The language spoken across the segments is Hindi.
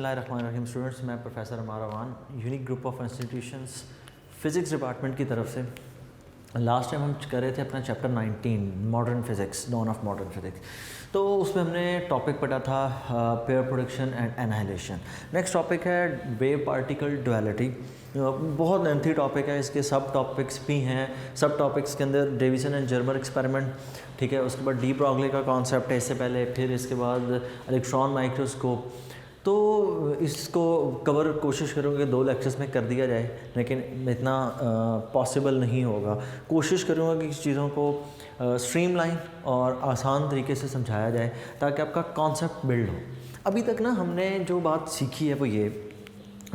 बिस्मिल्लाहिर्रहमानिर्रहीम। स्टूडेंट्स, मैं professor Ammar Awan, unique group of institutions physics department की तरफ से लास्ट टाइम हम कर रहे थे अपना chapter 19 modern physics, dawn of modern physics. तो उसमें हमने टॉपिक पढ़ा था pair production and annihilation. Next topic है वेव पार्टिकल डुअलिटी। बहुत लेंथी टॉपिक है, इसके सब टॉपिक्स भी हैं। सब टॉपिक्स के अंदर डेविसन एंड जर्मर एक्सपेरिमेंट, ठीक है, उसके बाद डी ब्रॉगली का कॉन्सेप्ट है इससे पहले, फिर इसके बाद इलेक्ट्रॉन माइक्रोस्कोप। तो इसको कवर कोशिश करूँगा कि 2 लेक्चर्स में कर दिया जाए, लेकिन इतना पॉसिबल नहीं होगा। कोशिश करूँगा कि इस चीज़ों को स्ट्रीमलाइन और आसान तरीके से समझाया जाए ताकि आपका कॉन्सेप्ट बिल्ड हो। अभी तक ना हमने जो बात सीखी है वो ये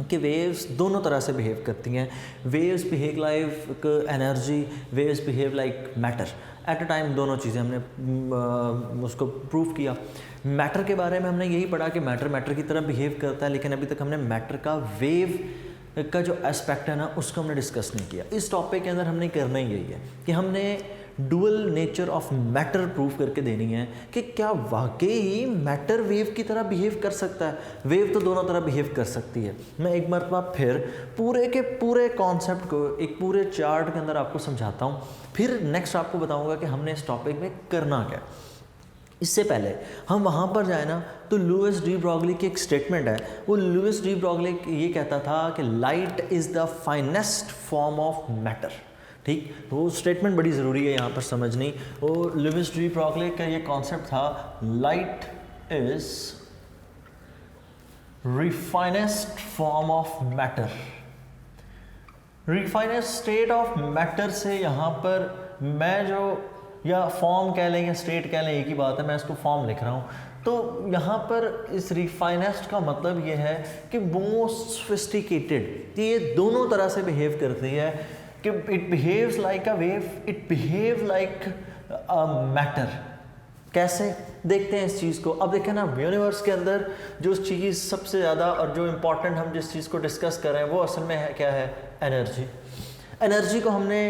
कि वेव्स दोनों तरह से बिहेव करती हैं। Waves behave like energy, waves behave like matter at a time. दोनों चीज़ें हमने उसको प्रूव किया। मैटर के बारे में हमने यही पढ़ा कि मैटर की तरह बिहेव करता है, लेकिन अभी तक हमने मैटर का वेव का जो एस्पेक्ट है ना उसको हमने डिस्कस नहीं किया। इस टॉपिक के अंदर हमने करना ही यही है कि हमने dual nature of matter prove करके देनी है कि क्या वाकई ही मैटर वेव की तरह बिहेव कर सकता है। वेव तो दोनों तरह बिहेव कर सकती है। मैं एक मरतबा फिर पूरे के पूरे कॉन्सेप्ट को एक पूरे चार्ट के अंदर आपको समझाता हूँ, फिर नेक्स्ट आपको बताऊँगा कि हमने इस टॉपिक में करना क्या। इससे पहले हम वहाँ पर जाए ना तो लुईस डी ब्रॉगली की एक स्टेटमेंट है। वो लुईस डी ब्रॉगली ये कहता था कि light is the finest form of matter. ठीक, वो स्टेटमेंट बड़ी ज़रूरी है यहाँ पर समझनी। वो लुईस डी ब्रॉगली का ये कॉन्सेप्ट था, light is refinest form of matter. Refinest state of matter से यहाँ पर मैं जो या फॉर्म कह लें या स्टेट कह लें, एक ही बात है, मैं इसको फॉर्म लिख रहा हूँ। तो यहाँ पर इस रिफाइनेस्ट का मतलब ये है कि मोस्ट सोफिस्टिकेटेड, ये दोनों तरह से बिहेव करती है कि it behaves like a wave, it behave like a matter. कैसे देखते हैं इस चीज़ को? अब देखें ना, यूनिवर्स के अंदर जो चीज़ सबसे ज़्यादा और जो इम्पॉर्टेंट हम जिस चीज़ को डिस्कस कर रहे हैं वो असल में है क्या है? एनर्जी। एनर्जी को हमने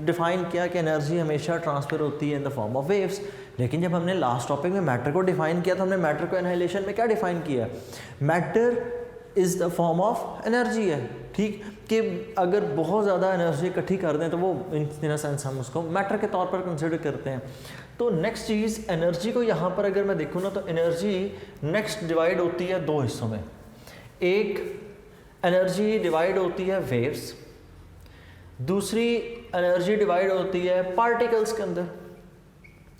डिफ़ाइन किया कि एनर्जी हमेशा ट्रांसफ़र होती है in the form of waves. लेकिन जब हमने लास्ट टॉपिक में मैटर को डिफ़ाइन किया तो हमने मैटर को एनाहिलेशन में क्या डिफ़ाइन किया? Matter is the form of energy है। ठीक, कि अगर बहुत ज़्यादा एनर्जी इकट्ठी कर दें तो वो इन सेंस हम उसको मैटर के तौर पर कंसिडर करते हैं। तो नेक्स्ट चीज़, एनर्जी को यहाँ पर अगर मैं देखूँ ना तो एनर्जी नेक्स्ट डिवाइड होती है 2 हिस्सों में। एक एनर्जी डिवाइड होती है वेव्स, दूसरी एनर्जी डिवाइड होती है पार्टिकल्स के अंदर,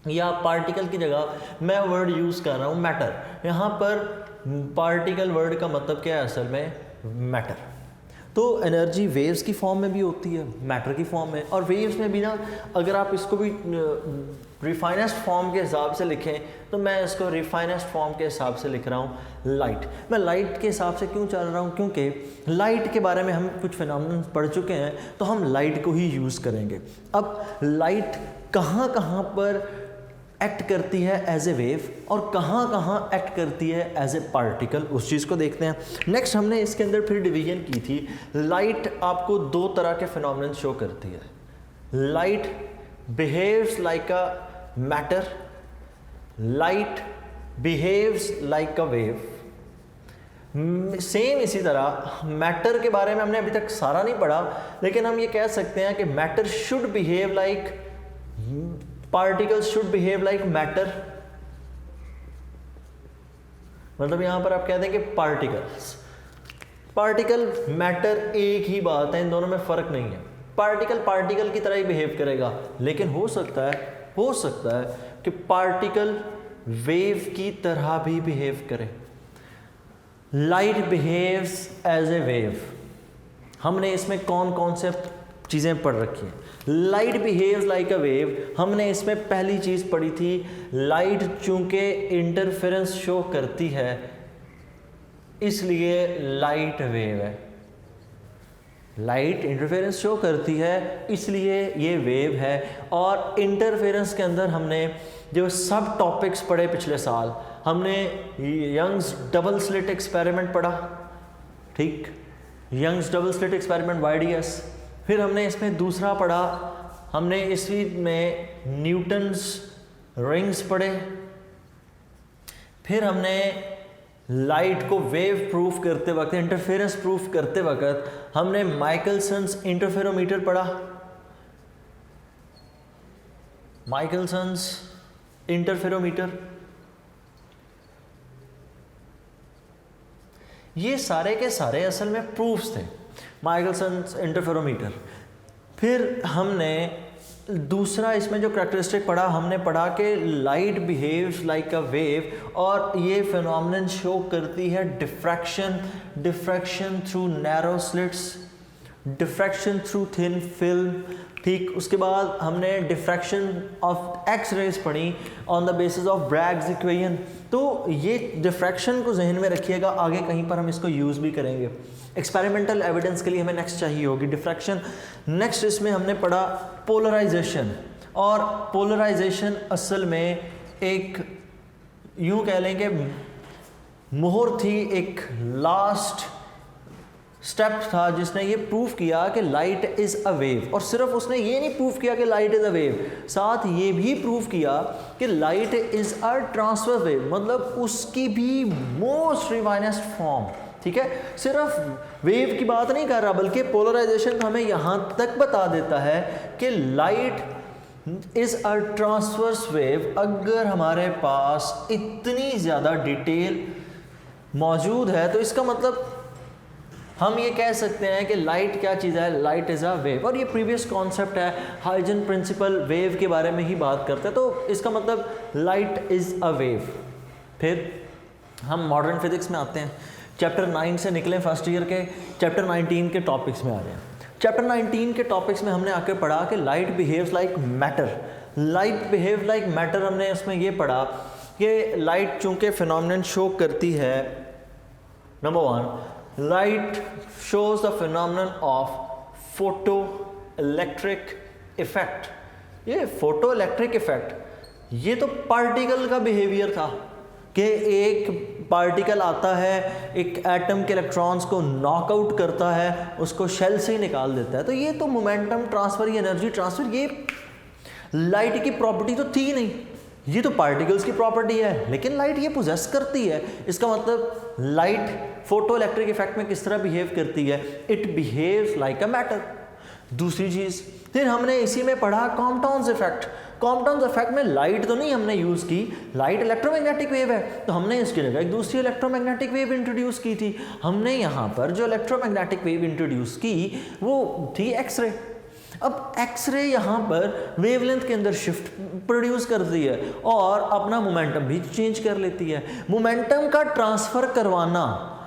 या पार्टिकल की जगह मैं वर्ड यूज़ कर रहा हूँ मैटर। यहाँ पर पार्टिकल वर्ड का मतलब क्या है असल में? मैटर। तो एनर्जी वेव्स की फॉर्म में भी होती है, मैटर की फॉर्म में। और वेव्स में भी ना, अगर आप इसको भी रिफाइनेस्ट फॉर्म के हिसाब से लिखें तो मैं इसको रिफाइनेस्ट फॉर्म के हिसाब से लिख रहा हूँ लाइट। मैं लाइट के हिसाब से क्यों चल रहा हूँ? क्योंकि लाइट के बारे में हम कुछ फिनोमेनन पढ़ चुके हैं, तो हम लाइट को ही यूज़ करेंगे। अब लाइट कहाँ कहाँ पर एक्ट करती है एज ए वेव और कहाँ कहाँ एक्ट करती है एज ए पार्टिकल, उस चीज़ को देखते हैं। नेक्स्ट हमने इसके अंदर फिर डिवीजन की थी। लाइट आपको 2 तरह के फिनोमेनन शो करती है। Light behaves like a matter, light behaves like a wave. Same इसी तरह मैटर के बारे में हमने अभी तक सारा नहीं पढ़ा, लेकिन हम ये कह सकते हैं कि matter should behave like, particles should behave like matter. मतलब यहां पर आप कहते हैं कि पार्टिकल मैटर एक ही बात है, इन दोनों में फर्क नहीं है। पार्टिकल की तरह ही बिहेव करेगा, लेकिन हो सकता है कि पार्टिकल वेव की तरह भी बिहेव करे। Light behaves as a wave. हमने इसमें कौन से चीज़ें पढ़ रखी हैं? Light behaves like a wave, हमने इसमें पहली चीज़ पढ़ी थी, लाइट चूंकि इंटरफेरेंस शो करती है इसलिए लाइट वेव है। लाइट इंटरफेरेंस शो करती है इसलिए ये वेव है। और इंटरफेरेंस के अंदर हमने जो सब टॉपिक्स पढ़े पिछले साल, हमने यंग्स डबल स्लिट एक्सपेरिमेंट पढ़ा। ठीक, Young's double slit experiment YDS। फिर हमने इसमें दूसरा पढ़ा, हमने इसी में न्यूटन्स रिंग्स पढ़े। फिर हमने लाइट को वेव प्रूफ करते वक्त, इंटरफेरेंस प्रूफ करते वक्त हमने माइकलसन्स इंटरफेरोमीटर पढ़ा, माइकलसन्स इंटरफेरोमीटर, ये सारे के सारे असल में प्रूफ्स थे, माइकलसन्स इंटरफेरोमीटर। फिर हमने दूसरा इसमें जो करैक्टरिस्टिक पढ़ा, हमने पढ़ा कि light behaves like a wave, और ये फिनोमेनन शो करती है diffraction, diffraction through narrow slits, diffraction through thin film. ठीक, उसके बाद हमने डिफ्रैक्शन ऑफ एक्स रेज पढ़ी on the basis of Bragg's equation. तो ये डिफ्रैक्शन को जहन में रखिएगा, आगे कहीं पर हम इसको यूज़ भी करेंगे, एक्सपेरिमेंटल एविडेंस के लिए हमें नेक्स्ट चाहिए होगी डिफ्रैक्शन। नेक्स्ट इसमें हमने पढ़ा पोलराइजेशन, और पोलराइजेशन असल में एक यूँ कह लेंगे मोहर थी, एक लास्ट स्टेप था जिसने ये प्रूफ किया कि लाइट इज़ अ वेव। और सिर्फ उसने ये नहीं प्रूफ किया कि लाइट इज़ अ वेव, साथ ये भी प्रूफ किया कि light is a transfer wave, मतलब उसकी भी मोस्ट रिफाइनेस्ट फॉर्म। ठीक है, सिर्फ वेव की बात नहीं कर रहा, बल्कि पोलराइजेशन हमें यहाँ तक बता देता है कि light is a transverse wave. अगर हमारे पास इतनी ज़्यादा डिटेल मौजूद है तो इसका मतलब हम ये कह सकते हैं कि लाइट क्या चीज़ है, लाइट इज़ अ वेव। और ये प्रीवियस कॉन्सेप्ट है, हाइजन प्रिंसिपल वेव के बारे में ही बात करते हैं, तो इसका मतलब लाइट इज़ अ वेव। फिर हम मॉडर्न फिजिक्स में आते हैं, चैप्टर 9 से निकले फर्स्ट ईयर के, चैप्टर 19 के टॉपिक्स में आ रहे हैं। चैप्टर 19 के टॉपिक्स में हमने आके पढ़ा कि light behaves like matter, light behave like matter. हमने उसमें ये पढ़ा कि लाइट चूँकि फिनोमेनन शो करती है, number 1 light shows the phenomenon of photoelectric effect। ये photoelectric effect ये तो पार्टिकल का बिहेवियर था कि एक पार्टिकल आता है, एक एटम के इलेक्ट्रॉन्स को नॉकआउट करता है, उसको शेल से ही निकाल देता है। तो ये तो मोमेंटम ट्रांसफ़र, ये एनर्जी ट्रांसफ़र, ये लाइट की प्रॉपर्टी तो थी नहीं, ये तो पार्टिकल्स की प्रॉपर्टी है, लेकिन लाइट ये पोजेस करती है। इसका मतलब लाइट फोटो इलेक्ट्रिक इफेक्ट में किस तरह बिहेव करती है, it behaves like a matter. दूसरी चीज़ फिर हमने इसी में पढ़ा कॉम्पटाउन्स इफेक्ट। कॉम्पटाउन्स इफेक्ट में लाइट तो नहीं हमने यूज़ की, लाइट इलेक्ट्रोमैग्नेटिक वेव है, तो हमने इसकी जगह एक दूसरी इलेक्ट्रोमैग्नेटिक वेव इंट्रोड्यूस की थी। हमने यहाँ पर जो इलेक्ट्रोमैग्नेटिक वेव इंट्रोड्यूस की वो थी एक्सरे। अब एक्सरे यहाँ पर वेवलेंथ के अंदर शिफ्ट प्रोड्यूस करती है और अपना मोमेंटम भी चेंज कर लेती है। मोमेंटम का ट्रांसफ़र करवाना,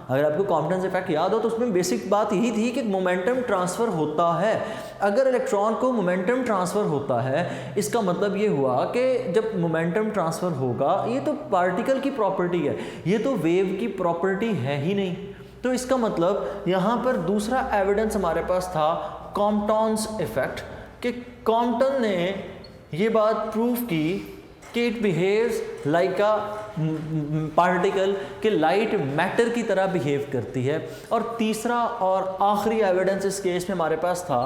अगर आपको कॉम्पटाउन्स इफेक्ट याद हो तो उसमें बेसिक बात यही थी कि मोमेंटम ट्रांसफ़र होता है। अगर इलेक्ट्रॉन को मोमेंटम ट्रांसफ़र होता है, इसका मतलब ये हुआ कि जब मोमेंटम ट्रांसफ़र होगा, ये तो पार्टिकल की प्रॉपर्टी है, ये तो वेव की प्रॉपर्टी है ही नहीं। तो इसका मतलब यहाँ पर दूसरा एविडेंस हमारे पास था कॉम्पटाउन्स इफेक्ट, कि कॉम्पटन ने ये बात प्रूव की कि it behaves like a particle, कि लाइट मैटर की तरह बिहेव करती है। और तीसरा और आखिरी एविडेंस इस केस में हमारे पास था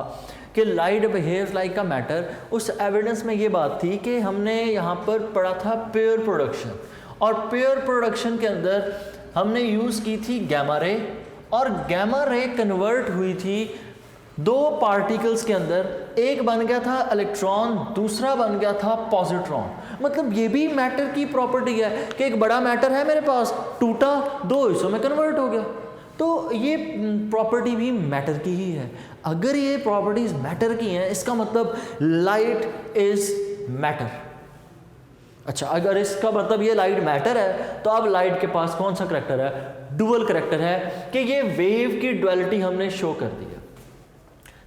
कि light behaves like a matter. उस एविडेंस में ये बात थी कि हमने यहाँ पर पढ़ा था पेयर प्रोडक्शन, और पेयर प्रोडक्शन के अंदर हमने यूज़ की थी गैमा रे, और गैमा रे कन्वर्ट हुई थी दो पार्टिकल्स के अंदर, एक बन गया था इलेक्ट्रॉन, दूसरा बन गया था पॉजिट्रॉन। मतलब ये भी मैटर की प्रॉपर्टी है कि एक बड़ा मैटर है मेरे पास, टूटा, दो हिस्सों में कन्वर्ट हो गया, तो ये प्रॉपर्टी भी मैटर की ही है। अगर ये प्रॉपर्टीज मैटर की हैं, इसका मतलब लाइट इज मैटर। अच्छा, अगर इसका मतलब ये लाइट मैटर है, तो अब लाइट के पास कौन सा करैक्टर है, डुअल करैक्टर है, कि ये वेव की डुअलिटी हमने शो कर दी है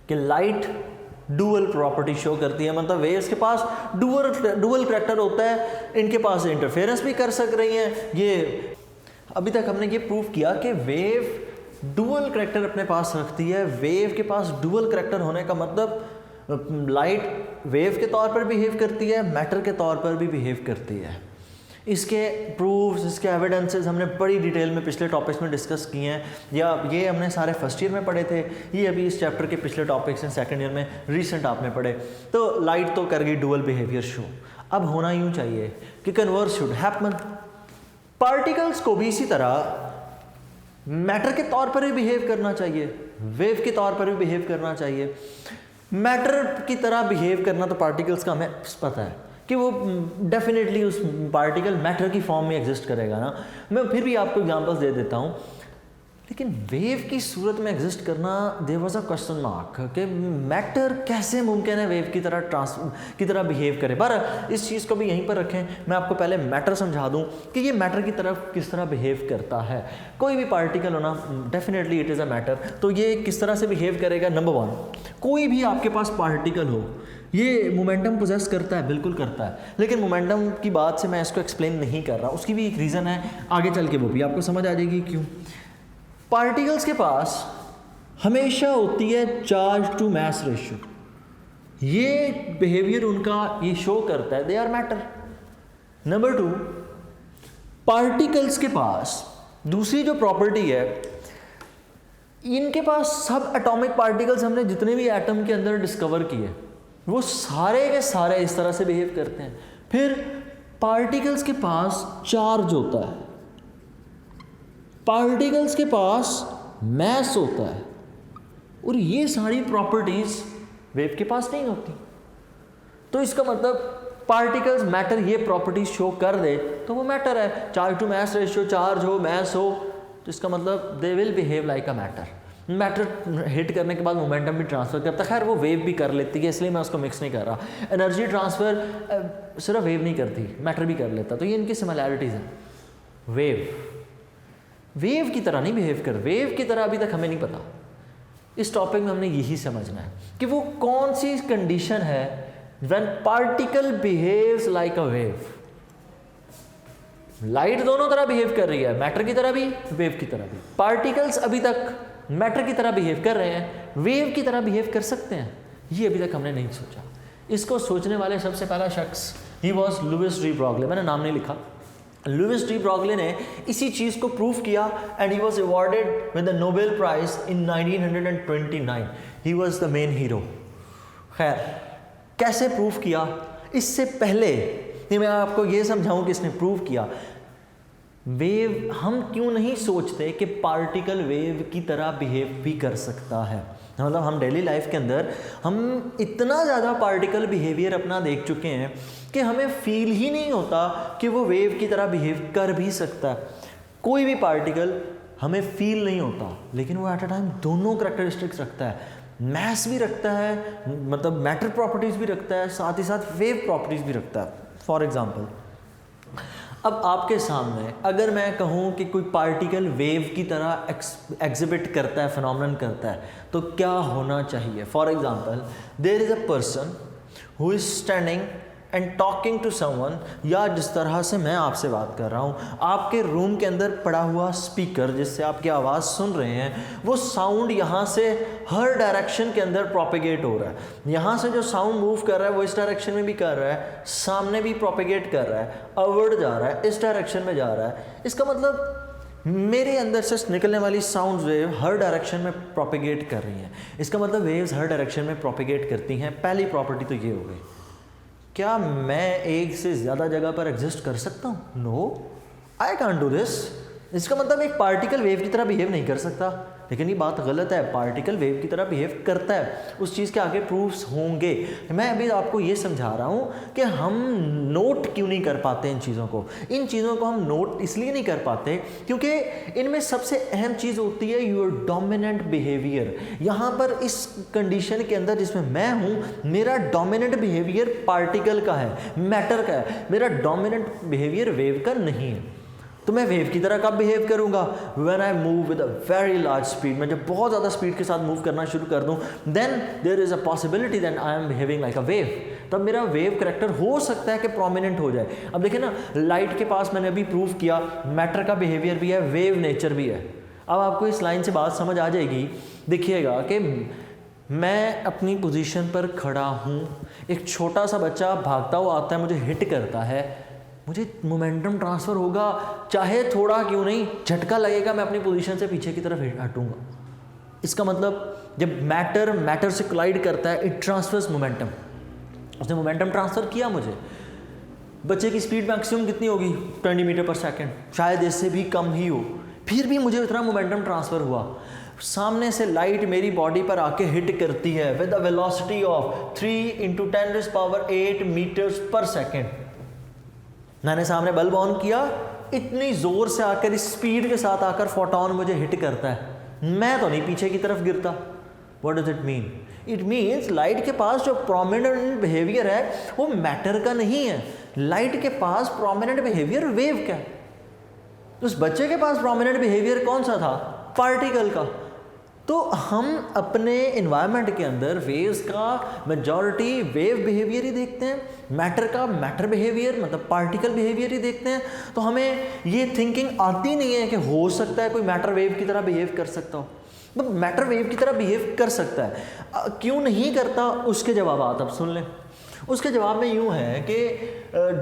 कि लाइट डुअल प्रॉपर्टी शो करती है। मतलब वेव्स के पास डुअल करैक्टर होता है, इनके पास इंटरफेरेंस भी कर सक रही हैं। ये अभी तक हमने ये प्रूव किया कि वेव डुअल करैक्टर अपने पास रखती है। वेव के पास डुअल करैक्टर होने का मतलब लाइट वेव के तौर पर बिहेव करती है, मैटर के तौर पर भी बिहेव करती है। इसके प्रूफ्स, इसके एविडेंसेस हमने बड़ी डिटेल में पिछले टॉपिक्स में डिस्कस किए हैं, या ये हमने सारे फर्स्ट ईयर में पढ़े थे, ये अभी इस चैप्टर के पिछले टॉपिक्स हैं सेकंड ईयर में, रीसेंट आपने पढ़े। तो लाइट तो कर गई डुअल बिहेवियर शो। अब होना यूँ चाहिए कि कन्वर्स शुड हैपन, पार्टिकल्स को भी इसी तरह मैटर के तौर पर भी बिहेव करना चाहिए, वेव के तौर पर भी बिहेव करना चाहिए। मैटर की तरह बिहेव करना तो पार्टिकल्स का हमें पता है कि वो डेफिनेटली उस पार्टिकल मैटर की फॉर्म में एग्जिस्ट करेगा ना। मैं फिर भी आपको एग्जांपल्स दे देता हूँ, लेकिन वेव की सूरत में एग्जिस्ट करना there was a question mark कि मैटर कैसे मुमकिन है वेव की तरह बिहेव करे। पर इस चीज़ को भी यहीं पर रखें, मैं आपको पहले मैटर समझा दूं कि ये मैटर की तरफ किस तरह बिहेव करता है। कोई भी पार्टिकल होना definitely it is a matter, तो ये किस तरह से बिहेव करेगा। नंबर वन, कोई भी आपके पास पार्टिकल हो, ये मोमेंटम पोजेस करता है, बिल्कुल करता है, लेकिन मोमेंटम की बात से मैं इसको एक्सप्लेन नहीं कर रहा, उसकी भी एक रीज़न है, आगे चल के वो भी आपको समझ आ जाएगी क्यों। पार्टिकल्स के पास हमेशा होती है चार्ज टू मास रेशियो, ये बिहेवियर उनका ये शो करता है they are matter. Number two, particles के पास दूसरी जो प्रॉपर्टी है, इनके पास सब एटॉमिक पार्टिकल्स हमने जितने भी एटम के अंदर डिस्कवर किए वो सारे के सारे इस तरह से बिहेव करते हैं। फिर पार्टिकल्स के पास चार्ज होता है, पार्टिकल्स के पास मैस होता है, और ये सारी प्रॉपर्टीज वेव के पास नहीं होती। तो इसका मतलब पार्टिकल्स मैटर ये प्रॉपर्टीज शो कर दे तो वो मैटर है। Charge to mass ratio, charge हो, मैस हो, तो इसका मतलब they will behave like a matter. Matter hit करने के बाद मोमेंटम भी ट्रांसफर करता है, खैर वो वेव भी कर लेती है, इसलिए मैं उसको मिक्स नहीं कर रहा। एनर्जी ट्रांसफर सिर्फ वेव नहीं करती, मैटर भी कर लेता, तो ये इनकी सिमिलैरिटीज हैं। वेव की तरह नहीं बिहेव कर, वेव की तरह अभी तक हमें नहीं पता। इस टॉपिक में हमने यही समझना है कि वो कौन सी कंडीशन है when particle behaves like a wave. Light दोनों तरह बिहेव कर रही है, मैटर की तरह भी, वेव की तरह भी। पार्टिकल्स अभी तक मैटर की तरह बिहेव कर रहे हैं, वेव की तरह बिहेव कर सकते हैं, ये अभी तक हमने नहीं सोचा। इसको सोचने वाले सबसे पहला शख्स ही वॉज लुइस डी ब्रॉगली। मैंने नाम नहीं लिखा। लुइस डी ब्रॉगली ने इसी चीज़ को प्रूव किया and he was awarded with the Nobel prize in 1929। He was the main hero. खैर, कैसे प्रूव किया, इससे पहले मैं आपको ये समझाऊं कि इसने प्रूव किया। वेव, हम क्यों नहीं सोचते कि पार्टिकल वेव की तरह बिहेव भी कर सकता है। मतलब हम डेली लाइफ के अंदर हम इतना ज़्यादा पार्टिकल बिहेवियर अपना देख चुके हैं कि हमें फील ही नहीं होता कि वो वेव की तरह बिहेव कर भी सकता है। कोई भी पार्टिकल हमें फील नहीं होता, लेकिन वो एट अ टाइम दोनों करैक्टरिस्टिक्स रखता है। मैस भी रखता है, मतलब मैटर प्रॉपर्टीज़ भी रखता है, साथ ही साथ वेव प्रॉपर्टीज़ भी रखता है। फॉर एग्जाम्पल, अब आपके सामने अगर मैं कहूँ कि कोई पार्टिकल वेव की तरह एग्जिबिट करता है, फिनोमेनन करता है, तो क्या होना चाहिए। For example, there is a person who is standing and talking to someone, या जिस तरह से मैं आपसे बात कर रहा हूँ, आपके रूम के अंदर पड़ा हुआ स्पीकर जिससे आपकी आवाज़ सुन रहे हैं, वो साउंड यहाँ से हर डायरेक्शन के अंदर प्रोपेगेट हो रहा है। यहाँ से जो साउंड मूव कर रहा है वो इस डायरेक्शन में भी कर रहा है, सामने भी प्रोपेगेट कर रहा है, अवर्ड जा रहा है, इस डायरेक्शन में जा रहा है। इसका मतलब मेरे अंदर से निकलने वाली साउंड वेव हर डायरेक्शन में प्रोपेगेट कर रही हैं। इसका मतलब वेव्स हर डायरेक्शन में प्रोपेगेट करती हैं। पहली प्रॉपर्टी तो ये हो गई। क्या मैं एक से ज़्यादा जगह पर एग्जिस्ट कर सकता हूँ? No, I can't do this. इसका मतलब एक पार्टिकल वेव की तरह बिहेव नहीं कर सकता, लेकिन ये बात गलत है। पार्टिकल वेव की तरह बिहेव करता है, उस चीज़ के आगे प्रूफ्स होंगे। मैं अभी आपको ये समझा रहा हूँ कि हम नोट क्यों नहीं कर पाते इन चीज़ों को। इन चीज़ों को हम नोट इसलिए नहीं कर पाते क्योंकि इनमें सबसे अहम चीज़ होती है योर डोमिनेंट बिहेवियर। यहाँ पर इस कंडीशन के अंदर जिसमें मैं हूँ, मेरा डोमिनेंट बिहेवियर पार्टिकल का है, मैटर का है, मेरा डोमिनेंट बिहेवियर वेव का नहीं है। तो मैं वेव की तरह कब बिहेव करूंगा? When I move with a very large speed. मैं जब बहुत ज़्यादा स्पीड के साथ मूव करना शुरू कर दूं, then there is a possibility that I am behaving like a wave. तब मेरा वेव करेक्टर हो सकता है कि प्रोमिनेंट हो जाए। अब देखिए ना, लाइट के पास मैंने अभी प्रूव किया मैटर का बिहेवियर भी है, वेव नेचर भी है। अब आपको इस लाइन से बात समझ आ जाएगी। देखिएगा कि मैं अपनी पोजीशन पर खड़ा हूँ, एक छोटा सा बच्चा भागता हुआ आता है, मुझे हिट करता है, मुझे मोमेंटम ट्रांसफ़र होगा, चाहे थोड़ा क्यों नहीं, झटका लगेगा, मैं अपनी पोजीशन से पीछे की तरफ हटूंगा। इसका मतलब जब मैटर से कोलाइड करता है, इट ट्रांसफर्स मोमेंटम। उसने मोमेंटम ट्रांसफ़र किया मुझे। बच्चे की स्पीड मैक्सिमम कितनी होगी 20 मीटर पर सेकेंड, शायद इससे भी कम ही हो, फिर भी मुझे इतना मोमेंटम ट्रांसफ़र हुआ। सामने से लाइट मेरी बॉडी पर आके हिट करती है with a velocity of 3 × 10⁸ meters पर सेकेंड। मैंने सामने बल्ब ऑन किया, इतनी ज़ोर से आकर इस स्पीड के साथ आकर फोटोन मुझे हिट करता है, मैं तो नहीं पीछे की तरफ गिरता। What does it mean? It means light के पास जो प्रोमिनेंट बिहेवियर है वो मैटर का नहीं है, लाइट के पास प्रोमिनेंट बिहेवियर वेव का है। उस बच्चे के पास प्रोमिनेंट बिहेवियर कौन सा था? पार्टिकल का। तो हम अपने इन्वायरमेंट के अंदर वेव्स का मेजॉरिटी वेव बिहेवियर ही देखते हैं, मैटर का मैटर बिहेवियर मतलब पार्टिकल बिहेवियर ही देखते हैं। तो हमें ये थिंकिंग आती नहीं है कि हो सकता है कोई मैटर वेव की तरह बिहेव कर सकता हो, बट मैटर वेव की तरह बिहेव कर सकता है। क्यों नहीं करता, उसके जवाब आप सुन लें। उसके जवाब में यूँ है कि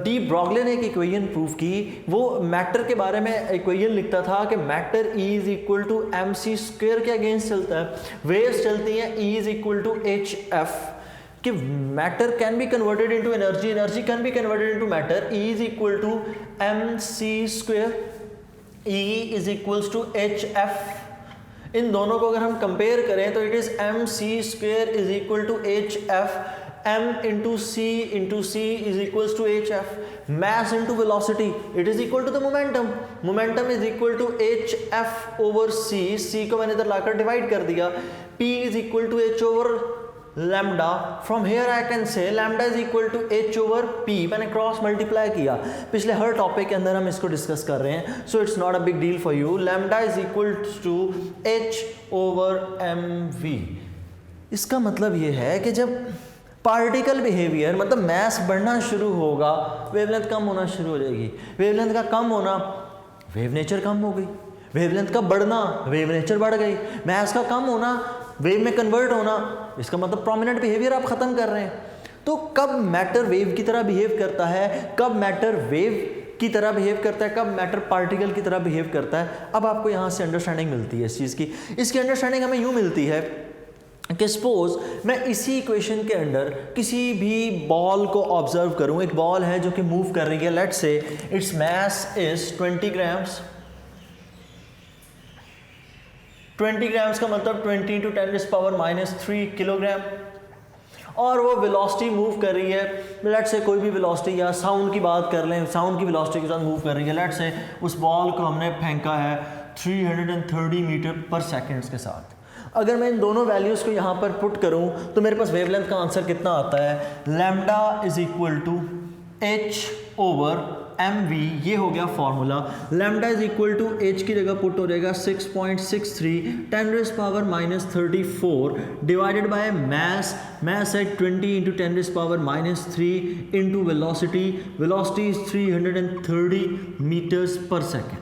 डी ब्रॉगली ने एक इक्वेशन प्रूव की। वो मैटर के बारे में इक्वेशन लिखता था कि matter is equal to mc² के अगेंस्ट चलता है, वेव्स चलती हैं E is equal to hf, कि matter can be converted into energy, energy can be converted into matter, E is equal to mc², E is equals to hf। इन दोनों को अगर हम कंपेयर करें तो it is mc² is equal to hf, m into c is equals to hf, mass into velocity, it is equal to the momentum, momentum is equal to hf over c को मैंने इधर लाकर डिवाइड कर दिया, p is equal to h over lambda, from here I can say lambda is equal to h over p, मैंने क्रॉस मल्टीप्लाई किया। पिछले हर टॉपिक के अंदर हम इसको डिस्कस कर रहे हैं, so it's not a big deal for you, lambda is equal to h over mv। इसका मतलब ये है कि जब पार्टिकल बिहेवियर मतलब मैस बढ़ना शुरू होगा, वेवलेंथ कम होना शुरू हो जाएगी। वेवलेंथ का कम होना, वेव नेचर कम हो गई। वेवलेंथ का बढ़ना, वेव नेचर बढ़ गई। मैस का कम होना, वेव में कन्वर्ट होना, इसका मतलब प्रोमिनेंट बिहेवियर आप ख़त्म कर रहे हैं। तो कब मैटर वेव की तरह बिहेव करता है, कब मैटर वेव की तरह बिहेव करता है, कब मैटर पार्टिकल की तरह बिहेव करता है, अब आपको यहाँ से अंडरस्टैंडिंग मिलती है इस चीज़ की। इसकी अंडरस्टैंडिंग हमें यूँ मिलती है कि सपोज मैं इसी इक्वेशन के अंदर किसी भी बॉल को ऑब्जर्व करूं, एक बॉल है जो कि मूव कर रही है, let's say its mass is 20 grams. 20 grams का मतलब 20 × 10⁻³ किलोग्राम, और वो वेलोसिटी मूव कर रही है, लेट्स से कोई भी वेलोसिटी, या साउंड की बात कर लें, साउंड की वेलोसिटी के साथ मूव कर रही है। लेट्स से उस बॉल को हमने फेंका है 330 मीटर पर सेकेंड्स के साथ। अगर मैं इन दोनों वैल्यूज़ को यहाँ पर पुट करूँ तो मेरे पास वेवलेंथ का आंसर कितना आता है, lambda is equal to h over mv, ये हो गया formula. Lambda is equal to h की जगह पुट हो जाएगा 6.63 10⁻34 डिवाइडेड बाय मैस, मैस है 20 × 10⁻³ into velocity, velocity is 330 meters पर सेकेंड।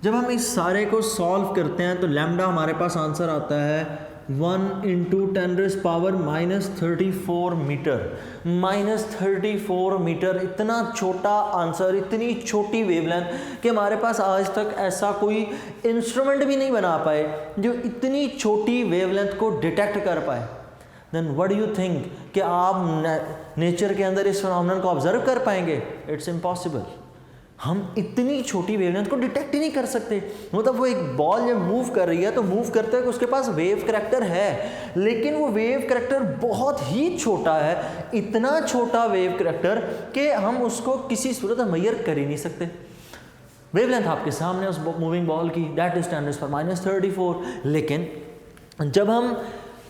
जब हम इस सारे को सॉल्व करते हैं तो लैम्डा हमारे पास आंसर आता है 1 × 10⁻34 मीटर। -34 मीटर, इतना छोटा आंसर, इतनी छोटी वेवलेंथ कि हमारे पास आज तक ऐसा कोई इंस्ट्रूमेंट भी नहीं बना पाए जो इतनी छोटी वेवलेंथ को डिटेक्ट कर पाए। Then what do you think कि आप नेचर के अंदर इस फिनोमेनन को ऑब्जर्व कर पाएंगे? It's impossible. हम इतनी छोटी वेवलेंथ को डिटेक्ट ही नहीं कर सकते। मतलब वो एक बॉल जब मूव कर रही है तो मूव करते हुए उसके पास वेव करैक्टर है, लेकिन वो वेव करैक्टर बहुत ही छोटा है, इतना छोटा वेव करैक्टर कि हम उसको किसी सूरत मेजर कर ही नहीं सकते। वेवलेंथ आपके सामने उस मूविंग बॉल की, दैट इज 10⁻34। लेकिन जब हम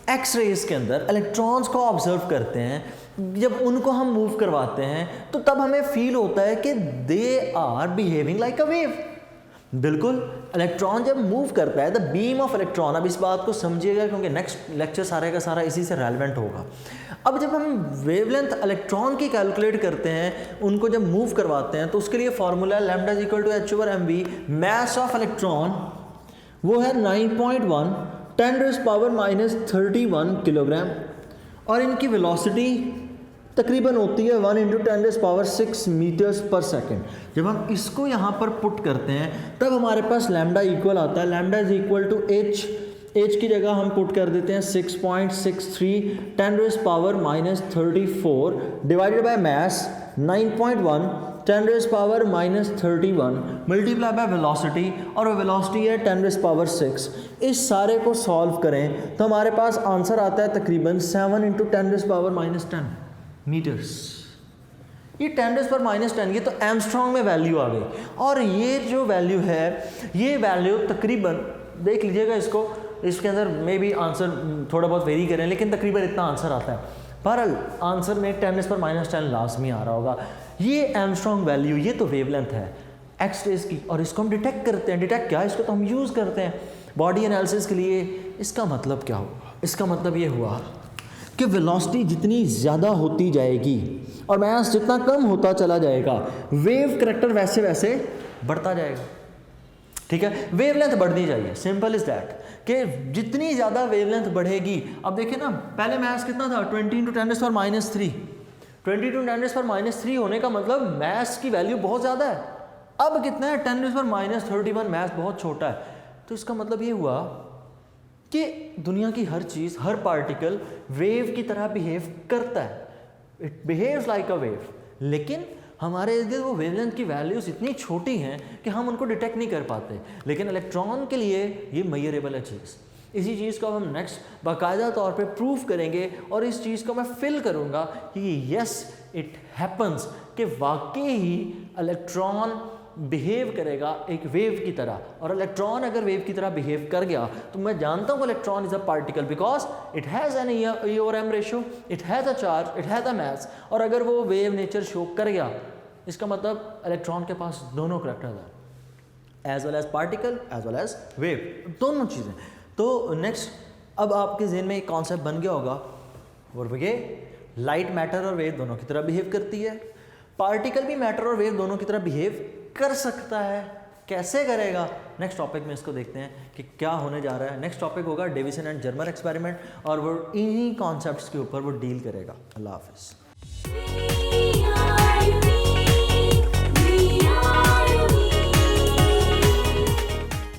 एक्स रेज के अंदर इलेक्ट्रॉन्स को ऑब्जर्व करते हैं, जब उनको हम मूव करवाते हैं तो तब हमें फील होता है कि they are behaving like a wave. बिल्कुल, इलेक्ट्रॉन जब मूव करता है, द बीम ऑफ इलेक्ट्रॉन, अब इस बात को समझिएगा क्योंकि नेक्स्ट लेक्चर सारे का सारा इसी से रेलेवेंट होगा। अब जब हम वेवलेंथ इलेक्ट्रॉन की कैलकुलेट करते हैं, उनको जब मूव करवाते हैं तो उसके लिए formula lambda is equal to h over mv। Mass of electron वो है 9.1 10⁻31 किलोग्राम, और इनकी वेलोसिटी तकरीबन होती है 1 × 10⁻6 मीटर्स पर सेकेंड। जब हम इसको यहाँ पर पुट करते हैं तब हमारे पास लैम्डा इक्वल आता है, lambda is equal to h की जगह हम पुट कर देते हैं 6.63 10⁻34 divided by mass, 9.1 10⁻³ multiply by velocity, और वो वेलोसिटी है 10⁻⁶। इस सारे को सॉल्व करें तो हमारे पास आंसर आता है तकरीबन 7 × 10⁻⁻10 मीटर्स। ये 10⁻⁻10 ये तो एमस्ट्रॉन्ग में वैल्यू आ गई, और ये जो वैल्यू है ये वैल्यू तकरीबन देख लीजिएगा इसको, इसके अंदर मे बी आंसर थोड़ा बहुत वेरी करें लेकिन तकरीबन इतना आंसर आता है। बहरहाल आंसर में 10⁻⁻10 लाजमी आ रहा होगा। ये एमस्ट्रॉन्ग वैल्यू, ये तो वेवलेंथ है एक्स रेज की, और इसको हम डिटेक्ट करते हैं। डिटेक्ट क्या है, इसको तो हम यूज़ करते हैं बॉडी एनालिसिस के लिए। इसका मतलब क्या हुआ, इसका मतलब ये हुआ कि वेलोसिटी जितनी ज़्यादा होती जाएगी और मास जितना कम होता चला जाएगा, वेव करैक्टर वैसे वैसे बढ़ता जाएगा। ठीक है, वेवलेंथ बढ़नी चाहिए, सिंपल इज दैट, कि जितनी ज़्यादा वेवलेंथ बढ़ेगी। अब देखिए ना, पहले मास कितना था 20 × 10⁻³ 20 × 10⁻³ होने का मतलब मास की वैल्यू बहुत ज़्यादा है। अब कितना है 10⁻31, मास बहुत छोटा है। तो इसका मतलब ये हुआ कि दुनिया की हर चीज़, हर पार्टिकल वेव की तरह बिहेव करता है, it behaves like a wave, लेकिन हमारे इर्द गिर्द वो वेवलेंथ की वैल्यूज़ इतनी छोटी हैं कि हम उनको डिटेक्ट नहीं कर पाते। लेकिन इलेक्ट्रॉन के लिए ये मेजरेबल है चीज़। इसी चीज़ को हम नेक्स्ट बाकायदा तौर पे प्रूव करेंगे, और इस चीज़ को मैं फिल करूँगा कि यस इट हैपन्स, कि वाकई ही इलेक्ट्रॉन बिहेव करेगा एक वेव की तरह। और इलेक्ट्रॉन अगर वेव की तरह बिहेव कर गया तो मैं जानता हूँ electron is a particle, because it has an E/m ratio, it has a charge, it has a mass. और अगर वो वेव नेचर शो कर गया, इसका मतलब इलेक्ट्रॉन के पास दोनों करैक्टर्स हैं, as well as particle as well as wave, दोनों चीज़ें। तो नेक्स्ट, अब आपके जहन में एक कॉन्सेप्ट बन गया होगा, और ये लाइट मैटर और वेव दोनों की तरह बिहेव करती है। पार्टिकल भी मैटर और वेव दोनों की तरह बिहेव कर सकता है, कैसे करेगा? नेक्स्ट टॉपिक में इसको देखते हैं कि क्या होने जा रहा है। नेक्स्ट टॉपिक होगा डेविसन एंड जर्मर एक्सपेरिमेंट, और वो इन्हीं कॉन्सेप्ट्स के ऊपर वो डील करेगा। अल्लाह हाफिज़।